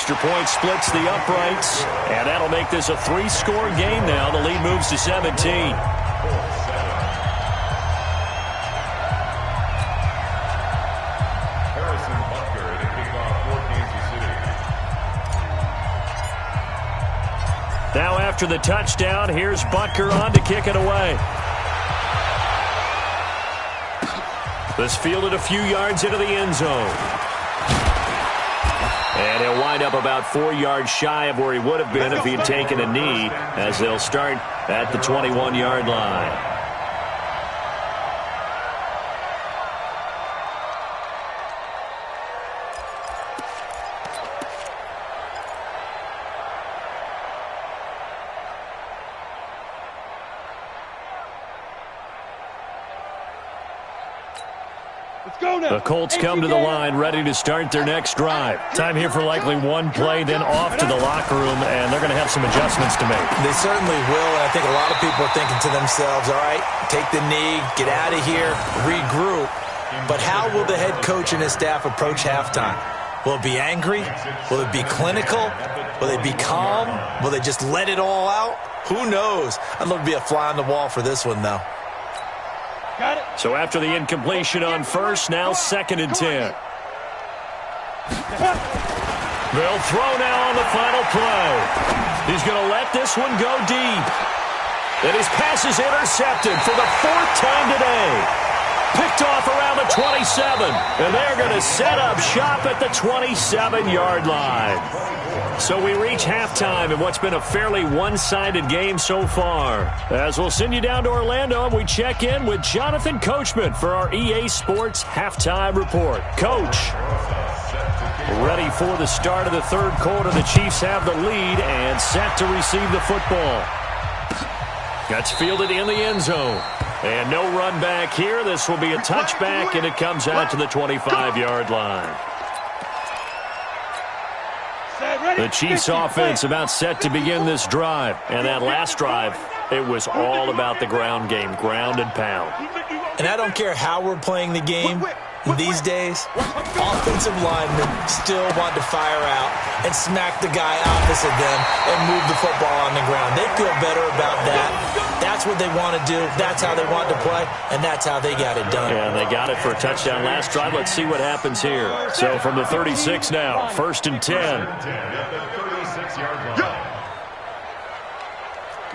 extra point splits the uprights, and that'll make this a 3-score game now. The lead moves to 17. Now after the touchdown, here's Butker on to kick it away. This fielded a few yards into the end zone. And he'll wind up about 4 yards shy of where he would have been if he had taken a knee, as they'll start at the 21-yard line. The Colts come to the line, ready to start their next drive. Time here for likely one play, then off to the locker room, and they're going to have some adjustments to make. They certainly will, and I think a lot of people are thinking to themselves, all right, take the knee, get out of here, regroup. But how will the head coach and his staff approach halftime? Will it be angry? Will it be clinical? Will they be calm? Will they just let it all out? Who knows? I'd love to be a fly on the wall for this one, though. So after the incompletion on first, now 2nd and 10. They'll throw now on the final play. He's going to let this one go deep. And his pass is intercepted for the 4th time today. Picked off around the 27. And they're going to set up shop at the 27-yard line. So we reach halftime in what's been a fairly one-sided game so far. As we'll send you down to Orlando, and we check in with Jonathan Coachman for our EA Sports Halftime Report. Coach, ready for the start of the third quarter. The Chiefs have the lead and set to receive the football. Gets fielded in the end zone. And no run back here. This will be a touchback, and it comes out to the 25-yard line. The Chiefs offense about set to begin this drive. And that last drive, it was all about the ground game, ground and pound. And I don't care how we're playing the game these days, offensive linemen still want to fire out and smack the guy opposite them and move the football on the ground. They feel better about that. That's what they want to do. That's how they want to play, and that's how they got it done. Yeah, and they got it for a touchdown last drive. Let's see what happens here. So from the 36 now, 1st and 10.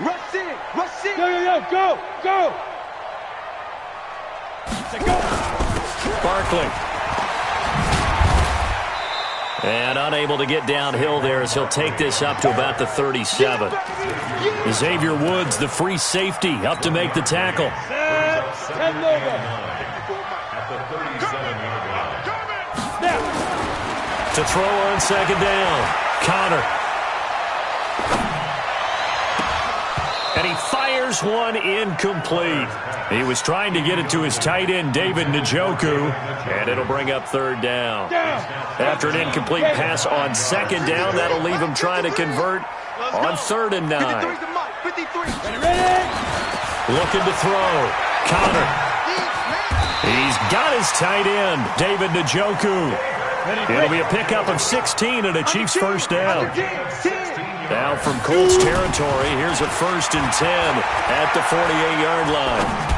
Rush in, rush in. Go, go. Barkley. And unable to get downhill there as he'll take this up to about the 37. Xavier Woods, the free safety, up to make the tackle. To throw on 2nd down. Connor. And he fires one incomplete. He was trying to get it to his tight end, David Njoku, and it'll bring up 3rd down. After an incomplete pass on 2nd down, that'll leave him trying to convert on 3rd and 9. Looking to throw. Connor. He's got his tight end, David Njoku. It'll be a pickup of 16 and a Chiefs 1st down. Now from Colts territory, here's a 1st and 10 at the 48-yard line.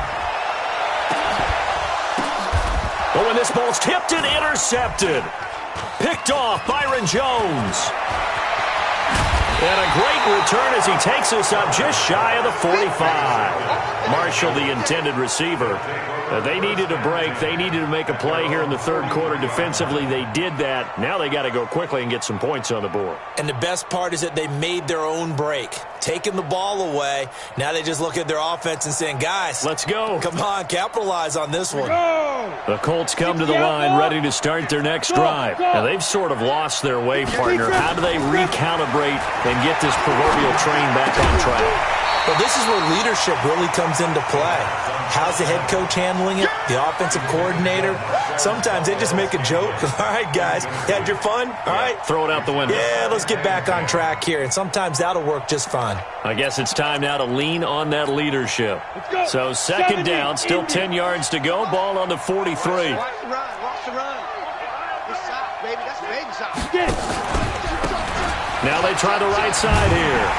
But when this ball's tipped and intercepted, picked off Byron Jones. And a great return as he takes us up just shy of the 45. Marshall, the intended receiver. They needed a break. They needed to make a play here in the 3rd quarter. Defensively, they did that. Now they got to go quickly and get some points on the board. And the best part is that they made their own break, taking the ball away. Now they just look at their offense and saying, guys, let's go. Come on, capitalize on this one. The Colts come to the line ready to start their next drive. Now they've sort of lost their way, partner. How do they recalibrate and get this proverbial train back on track? Well, this is where leadership really comes into play. How's the head coach handling it? The offensive coordinator? Sometimes they just make a joke. All right, guys, you had your fun? All right. Throw it out the window. Yeah, let's get back on track here. And sometimes that'll work just fine. I guess it's time now to lean on that leadership. So 2nd down, still 10 yards to go. Ball on the 43. Watch the run. Watch the run. Good shot, baby. That's a baby shot. Now they try the right side here.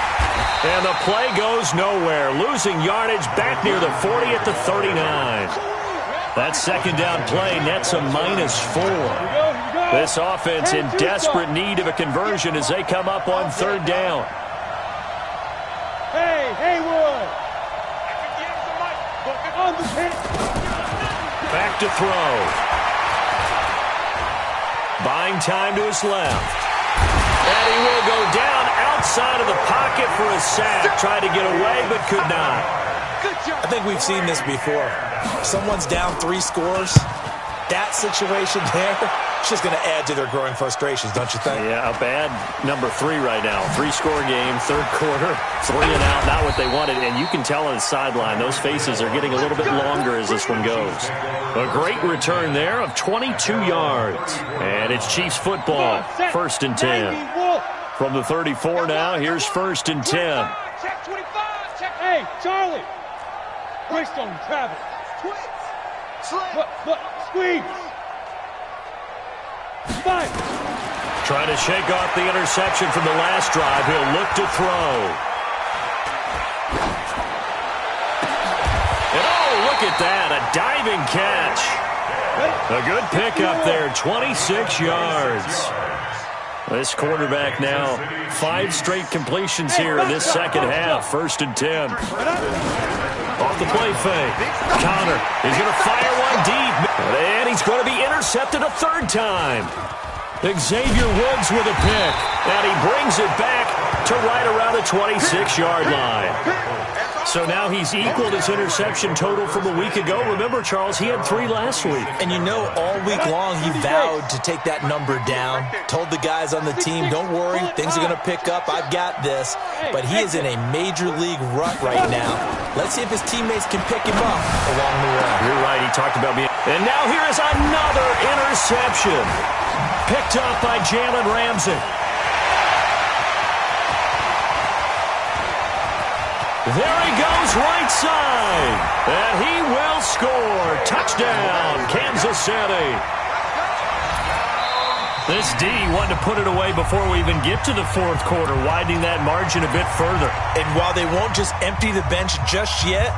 And the play goes nowhere. Losing yardage back near the 40 at the 39. That second down play nets a -4. This offense in desperate need of a conversion as they come up on third down. Hey, Haywood! Back to throw. Buying time to his left. And he will go down outside of the pocket for a sack. Tried to get away, but could not. I think we've seen this before. Someone's down 3 scores. That situation there, it's just going to add to their growing frustrations, don't you think? Yeah, a bad number 3 right now. 3-score game, third quarter, 3 and out, not what they wanted. And you can tell on the sideline, those faces are getting a little bit longer as this one goes. A great return there of 22 yards. And it's Chiefs football, 1st and 10. From the 34 now, here's 1st and 10. Hey, Charlie! Twist on him, Travis. Twist. Look, squeeze. Spike. Trying to shake off the interception from the last drive. He'll look to throw. And oh, look at that, a diving catch. A good pickup there, 26 yards. This quarterback now, 5 straight completions here in this second half. 1st and 10. Off the play fake. Counter. He's going to fire one deep. And he's going to be intercepted a 3rd time. Xavier Woods with a pick. And he brings it back to right around the 26-yard line. So now he's equaled his interception total from a week ago. Remember, Charles, he had 3 last week. And you know, all week long he vowed to take that number down. Told the guys on the team, don't worry, things are going to pick up. I've got this. But he is in a major league rut right now. Let's see if his teammates can pick him up along the way. You're right, he talked about being... And now here is another interception. Picked up by Jalen Ramsey. There he goes, right side. And he will score. Touchdown, Kansas City. This D wanted to put it away before we even get to the 4th quarter, widening that margin a bit further. And while they won't just empty the bench just yet,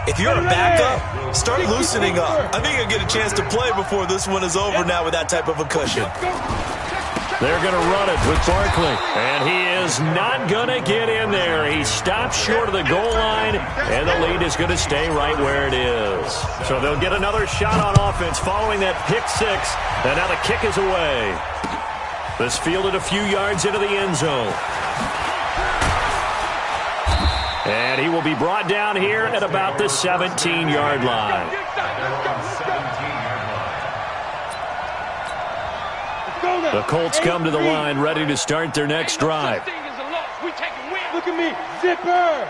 if you're a backup, start loosening up. I think you'll get a chance to play before this one is over now with that type of a cushion. They're going to run it with Barkley. And he is not going to get in there. He stops short of the goal line, and the lead is going to stay right where it is. So they'll get another shot on offense following that pick 6. And now the kick is away. This fielded a few yards into the end zone. And he will be brought down here at about the 17-yard line. The Colts come to the line, ready to start their next drive. Look at me, zipper.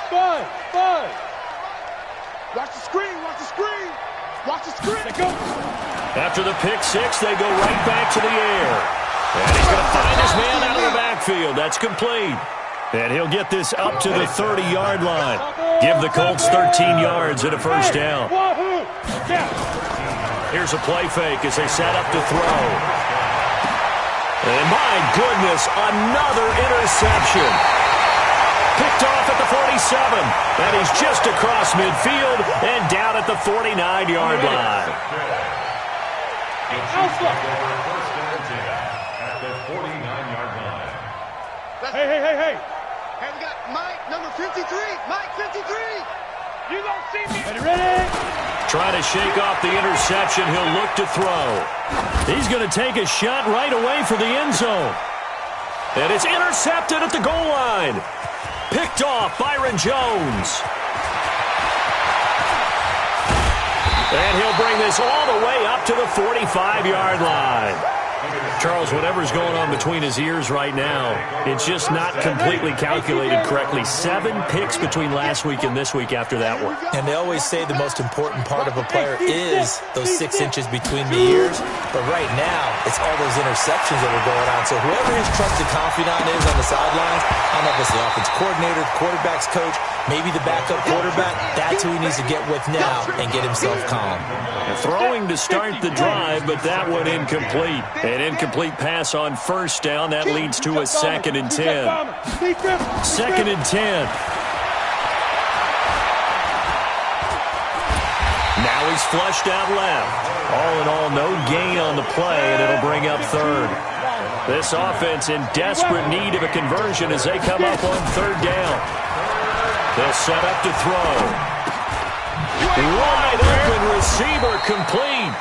Bud. Watch the screen, watch the screen. Watch the screen. Go. After the pick 6, they go right back to the air. And he's going to find his man out of the backfield. That's complete. And he'll get this up to the 30-yard line. Give the Colts 13 yards and a 1st down. Here's a play fake as they set up to throw. And my goodness, another interception. Picked off at the 47. And he's just across midfield and down at the 49-yard line. Hey. Hey, we got Mike, number 53. Mike, 53. You don't see me. Ready? Trying to shake off the interception. He'll look to throw. He's going to take a shot right away for the end zone. And it's intercepted at the goal line. Picked off Byron Jones. And he'll bring this all the way up to the 45-yard line. Charles, whatever's going on between his ears right now, it's just not completely calculated correctly. 7 picks between last week and this week after that one. And they always say the most important part of a player is those 6 inches between the ears. But right now, it's all those interceptions that are going on. So whoever his trusted confidant is on the sidelines, I don't know if it's the offense coordinator, the quarterback's coach, maybe the backup quarterback, that's who he needs to get with now and get himself calm. Throwing to start the drive, but that one incomplete. An incomplete pass on first down. That leads to a 2nd and 10. 2nd and 10. Now he's flushed out left. All in all, no gain on the play, and it'll bring up 3rd. This offense in desperate need of a conversion as they come up on 3rd down. They'll set up to throw. Wide open receiver complete.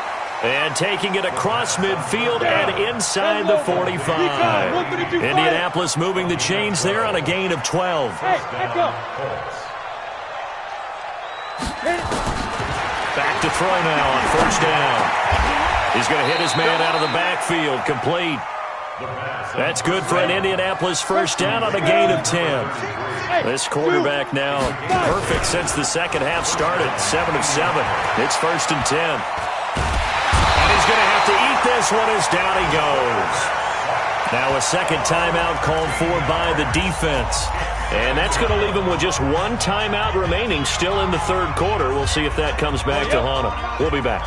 And taking it across midfield and inside the 45. Indianapolis moving the chains there on a gain of 12. Back to throw now on 1st down. He's going to hit his man out of the backfield. Complete. That's good for an Indianapolis 1st down on a gain of 10. This quarterback now perfect since the second half started. 7 of 7. It's 1st and 10. And he's going to have to eat this one as down he goes. Now a second timeout called for by the defense. And that's going to leave him with just one timeout remaining still in the 3rd quarter. We'll see if that comes back to haunt him. We'll be back.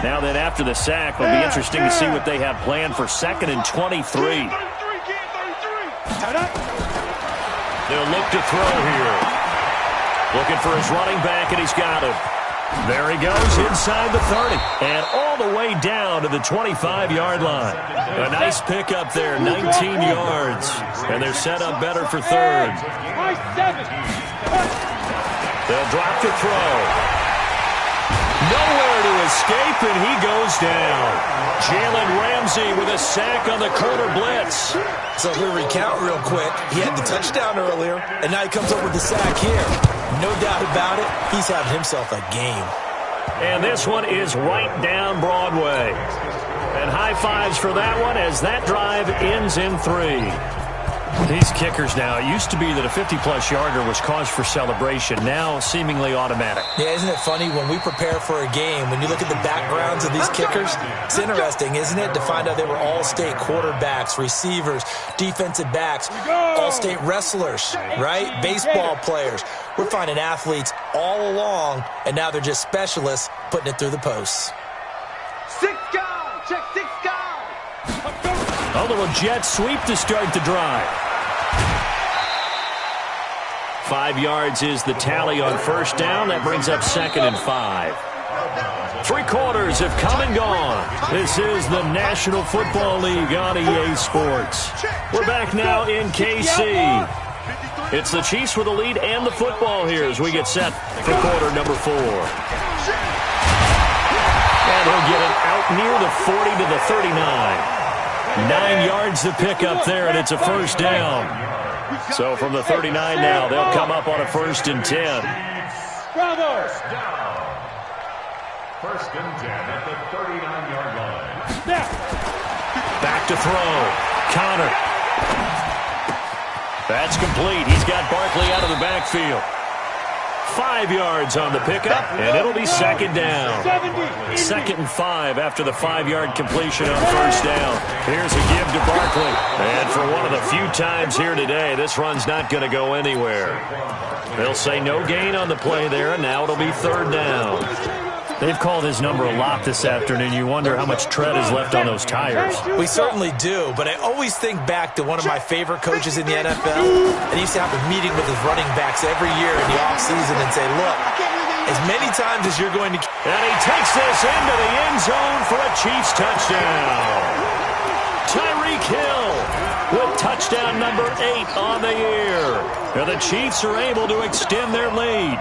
Now then, after the sack, it'll be interesting to see what they have planned for 2nd and 23. They'll look to throw here. Looking for his running back, and he's got him. There he goes inside the 30 and all the way down to the 25-yard line. A nice pickup there, 19 yards. And they're set up better for 3rd. They'll drop to throw. Nowhere to escape, and he goes down. Jalen Ramsey with a sack on the corner blitz. So we'll recount real quick. He had the touchdown earlier, and now he comes up with the sack here. No doubt about it, he's having himself a game. And this one is right down Broadway. And high fives for that one as that drive ends in 3. These kickers now, it used to be that a 50-plus yarder was cause for celebration, now seemingly automatic. Yeah, isn't it funny when we prepare for a game, when you look at the backgrounds of these kickers, it's interesting, isn't it, to find out they were all-state quarterbacks, receivers, defensive backs, all-state wrestlers, right? Baseball players. We're finding athletes all along, and now they're just specialists putting it through the posts. 6 guard, check 6 guard. A little jet sweep to start the drive. 5 yards is the tally on 1st down. That brings up 2nd and 5. 3 quarters have come and gone. This is the National Football League on EA Sports. We're back now in KC. It's the Chiefs with the lead and the football here as we get set for quarter number 4. And he'll get it out near the 40 to the 39. 9 yards to pick up there, and it's a 1st down. So from the 39 now, they'll come up on a 1st and 10. Bravo! 1st and 10 at the 39-yard line. Back to throw. Connor. That's complete. He's got Barkley out of the backfield. 5 yards on the pickup, and it'll be 2nd down. 2nd and 5 after the 5-yard completion on 1st down. Here's a give to Barkley. And for one of the few times here today, this run's not going to go anywhere. They'll say no gain on the play there, and now it'll be 3rd down. They've called his number a lot this afternoon. You wonder how much tread is left on those tires. We certainly do, but I always think back to one of my favorite coaches in the NFL, and he used to have a meeting with his running backs every year in the offseason and say, look, as many times as you're going to... And he takes this into the end zone for a Chiefs touchdown. Tyreek Hill with touchdown number 8 on the year. Now the Chiefs are able to extend their lead.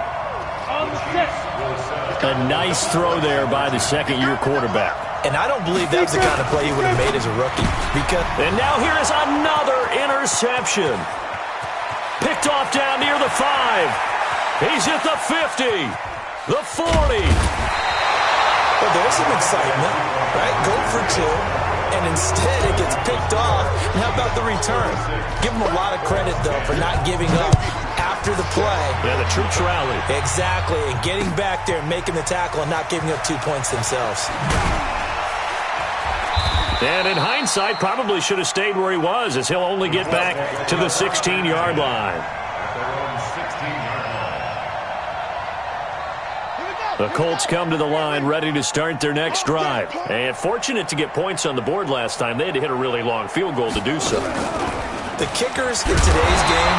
A nice throw there by the 2nd-year quarterback. And I don't believe that's the kind of play he would have made as a rookie. And now here is another interception. Picked off down near the 5. He's at the 50, the 40. Well, there's some excitement, right? Go for 2, and instead it gets picked off. And how about the return? Give him a lot of credit, though, for not giving up after the play. Yeah, the troops rally. Exactly, and getting back there and making the tackle and not giving up 2 points themselves. And in hindsight, probably should have stayed where he was, as he'll only get back to the 16-yard line. The Colts come to the line ready to start their next drive. And fortunate to get points on the board last time. They had to hit a really long field goal to do so. The kickers in today's game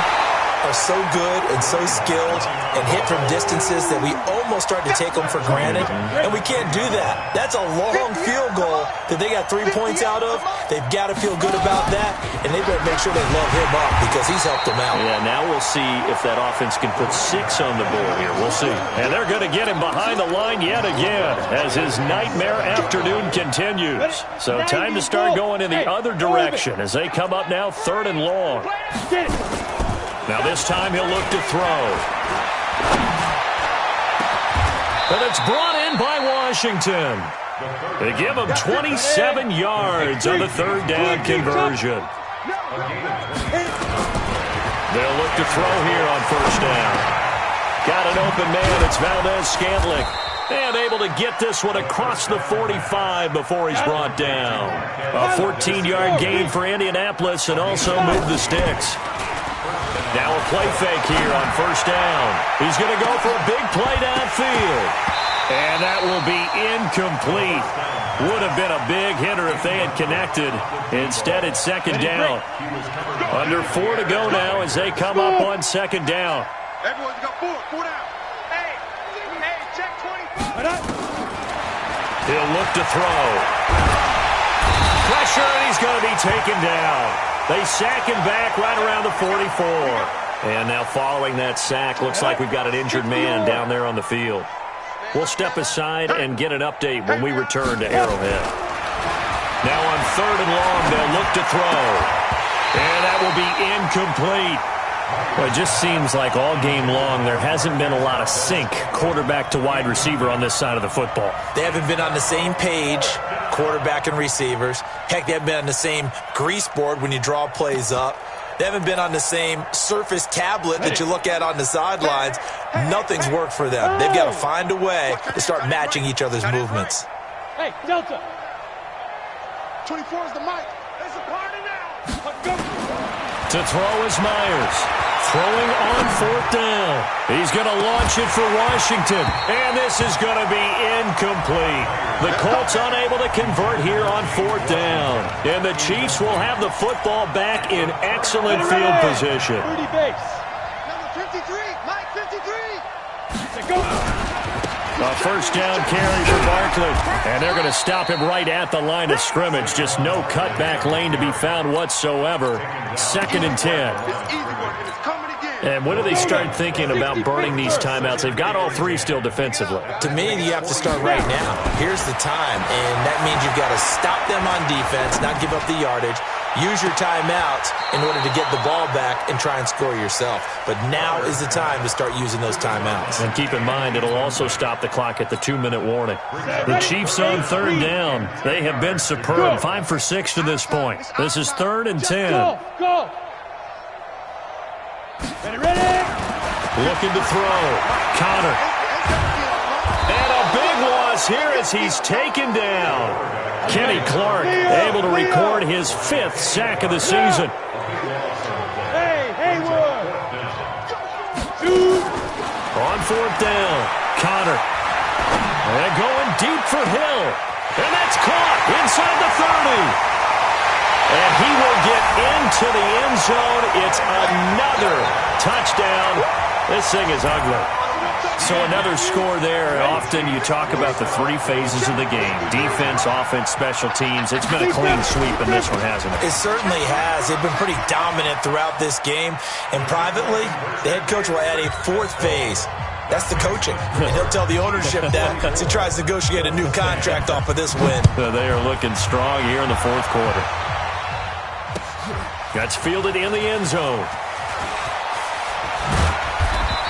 are so good and so skilled and hit from distances that we almost start to take them for granted, and we can't do that. That's a long field goal that they got 3 points out of. They've got to feel good about that, and they better make sure they love him up because he's helped them out. Yeah, now we'll see if that offense can put 6 on the board here. We'll see. And they're going to get him behind the line yet again as his nightmare afternoon continues. So time to start going in the other direction as they come up now 3rd and long. Now this time he'll look to throw. And it's brought in by Washington. They give him 27 yards on the 3rd down conversion. They'll look to throw here on 1st down. Got an open man. It's Valdez-Scantling. And able to get this one across the 45 before he's brought down. A 14-yard gain for Indianapolis and also move the sticks. Now a play fake here on 1st down. He's going to go for a big play downfield. And that will be incomplete. Would have been a big hitter if they had connected. Instead, it's 2nd down. Under 4 to go now as they come up on 2nd down. Everyone's got 4 down. Hey, check 20. He'll look to throw. Pressure, and he's going to be taken down. They sack him back right around the 44. And now following that sack, looks like we've got an injured man down there on the field. We'll step aside and get an update when we return to Arrowhead. Now on 3rd and long, they'll look to throw. And that will be incomplete. Well, it just seems like all game long there hasn't been a lot of sync quarterback to wide receiver on this side of the football. They haven't been on the same page, quarterback and receivers. Heck, they haven't been on the same grease board when you draw plays up. They haven't been on the same Surface tablet that you look at on the sidelines. Nothing's worked for them. They've got to find a way to start matching each other's movements. Hey, Delta. 24 is the mic. There's a party now. Let's go. To throw is Myers. Throwing on 4th down. He's going to launch it for Washington. And this is going to be incomplete. The Colts unable to convert here on 4th down. And the Chiefs will have the football back in excellent field position. Number 53, Mike 53. Go. A 1st down carry for Barkley. And they're going to stop him right at the line of scrimmage. Just no cutback lane to be found whatsoever. 2nd and 10. And when do they start thinking about burning these timeouts? They've got all 3 still defensively. To me, you have to start right now. Here's the time, and that means you've got to stop them on defense, not give up the yardage, use your timeouts in order to get the ball back and try and score yourself. But now is the time to start using those timeouts. And keep in mind, it'll also stop the clock at the 2-minute warning. The Chiefs on 3rd down. They have been superb, 5 for 6 to this point. This is 3rd and 10. Go. Ready? Looking to throw. Connor. And a big loss here as he's taken down. Kenny Clark able to record his 5th sack of the season. Hey, Haywood. On 4th down. Connor. And going deep for Hill. And that's caught inside the 30. And he will get into the end zone. It's another touchdown. This thing is ugly. So another score there. Often you talk about the 3 phases of the game. Defense, offense, special teams. It's been a clean sweep in this one, hasn't it? It certainly has. They've been pretty dominant throughout this game. And privately, the head coach will add a 4th phase. That's the coaching. And he'll tell the ownership that as he tries to negotiate a new contract off of this win. They are looking strong here in the 4th quarter. That's fielded in the end zone.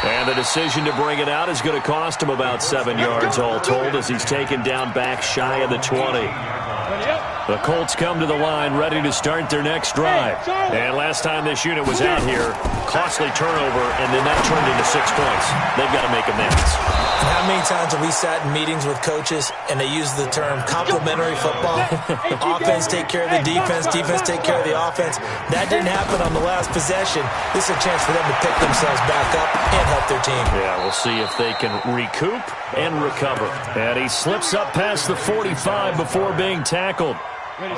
And the decision to bring it out is going to cost him about 7 yards all told as he's taken down back shy of the 20. The Colts come to the line ready to start their next drive. And last time this unit was out here, costly turnover, and then that turned into 6 points. They've got to make amends. And how many times have we sat in meetings with coaches and they use the term complementary football? Offense take care of the defense, defense take care of the offense. That didn't happen on the last possession. This is a chance for them to pick themselves back up and help their team. Yeah, we'll see if they can recoup and recover. And he slips up past the 45 before being tackled.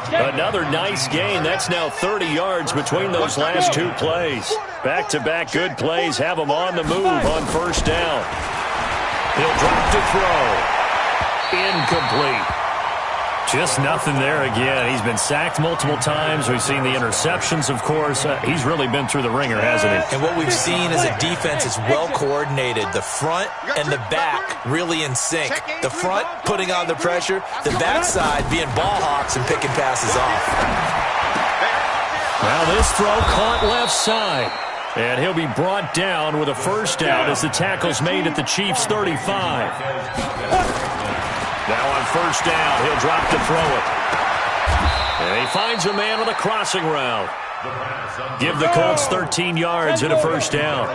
Another nice gain. That's now 30 yards between those last 2 plays. Back-to-back good plays have him on the move on first down. He'll drop to throw. Incomplete. Just nothing there again. He's been sacked multiple times. We've seen the interceptions, of course. He's really been through the ringer, hasn't he? And what we've seen is a defense is well coordinated. The front and the back really in sync. The front putting on the pressure, the backside being ball hawks and picking passes off. Now this throw caught left side. And he'll be brought down with a first down as the tackle's made at the Chiefs' 35. Now on first down, he'll drop to throw it. And he finds a man on the crossing route. Give the Colts 13 yards and a first down.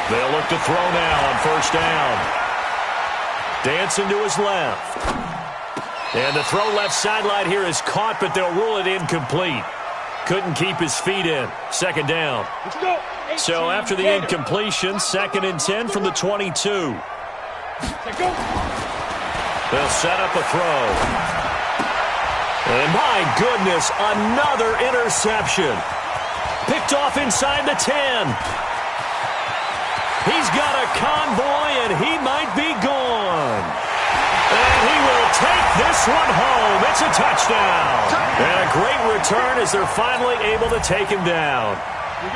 They'll look to throw now on first down. Dancing to his left. And the throw left sideline here is caught, but they'll rule it incomplete. Couldn't keep his feet in. Second down. So after the incompletion, 2nd and 10 from the 22. They'll set up a throw. And my goodness, another interception. Picked off inside the 10. He's got a convoy, and he might be gone. And he will take this one home. It's a touchdown. And a great return as they're finally able to take him down.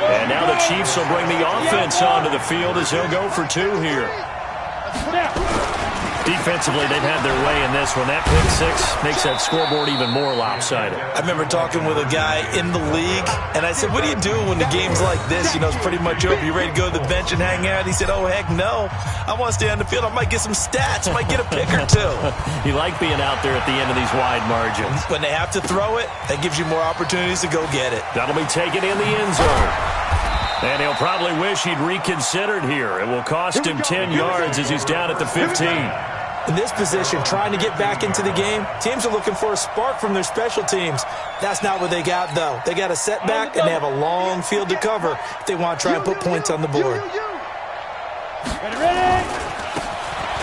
And now the Chiefs will bring the offense onto the field as he'll go for 2 here. Defensively, they've had their way in this one. That pick 6 makes that scoreboard even more lopsided. I remember talking with a guy in the league, and I said, what do you do when the game's like this? You know, it's pretty much over. You ready to go to the bench and hang out? He said, oh, heck no. I want to stay on the field. I might get some stats. I might get a pick or 2. You like being out there at the end of these wide margins. When they have to throw it, that gives you more opportunities to go get it. That'll be taken in the end zone. And he'll probably wish he'd reconsidered here. It will cost him 10 yards as he's down at the 15. In this position, trying to get back into the game, teams are looking for a spark from their special teams. That's not what they got, though. They got a setback, and they have a long field to cover if they want to try and put points on the board.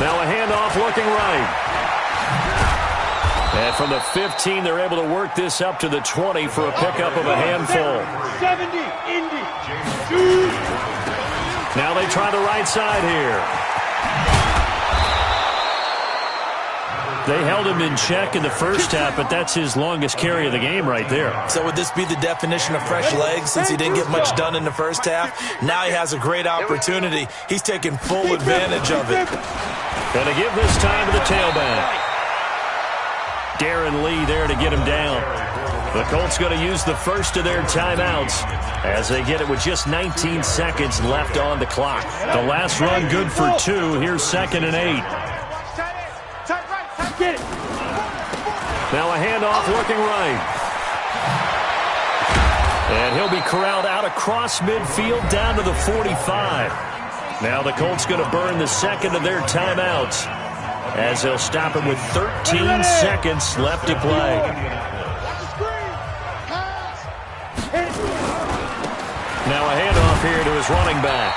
Now a handoff looking right. And from the 15, they're able to work this up to the 20 for a pickup of a handful. 70, Indy. Now they try the right side here. They held him in check in the first half, but that's his longest carry of the game right there. So would this be the definition of fresh legs since he didn't get much done in the first half? Now he has a great opportunity. He's taking full advantage of it. Going to give this time to the tailback. Darren Lee there to get him down. The Colts going to use the first of their timeouts as they get it with just 19 seconds left on the clock. The last run good for 2. Here's 2nd and 8. Now a handoff looking right. And he'll be corralled out across midfield down to the 45. Now the Colts going to burn the 2nd of their timeouts as they'll stop him with 13 seconds left to play. Now a handoff here to his running back.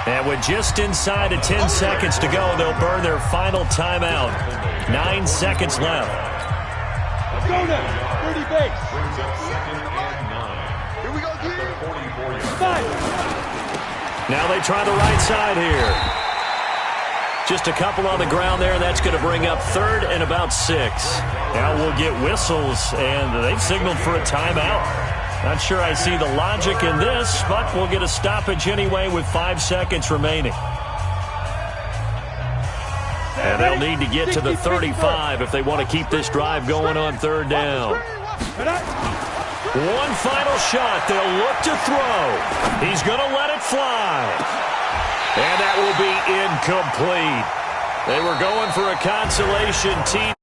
And with just inside of 10 seconds to go, they'll burn their final timeout. 9 seconds left. Let's go now. 30 base. Here we go, dude. 5. Now they try the right side here. Just a couple on the ground there. That's going to bring up 3rd and about 6. Now we'll get whistles, and they've signaled for a timeout. Not sure I see the logic in this, but we'll get a stoppage anyway with 5 seconds remaining. And they'll need to get to the 35 if they want to keep this drive going on 3rd down. One final shot. They'll look to throw. He's going to let it fly. And that will be incomplete. They were going for a consolation team.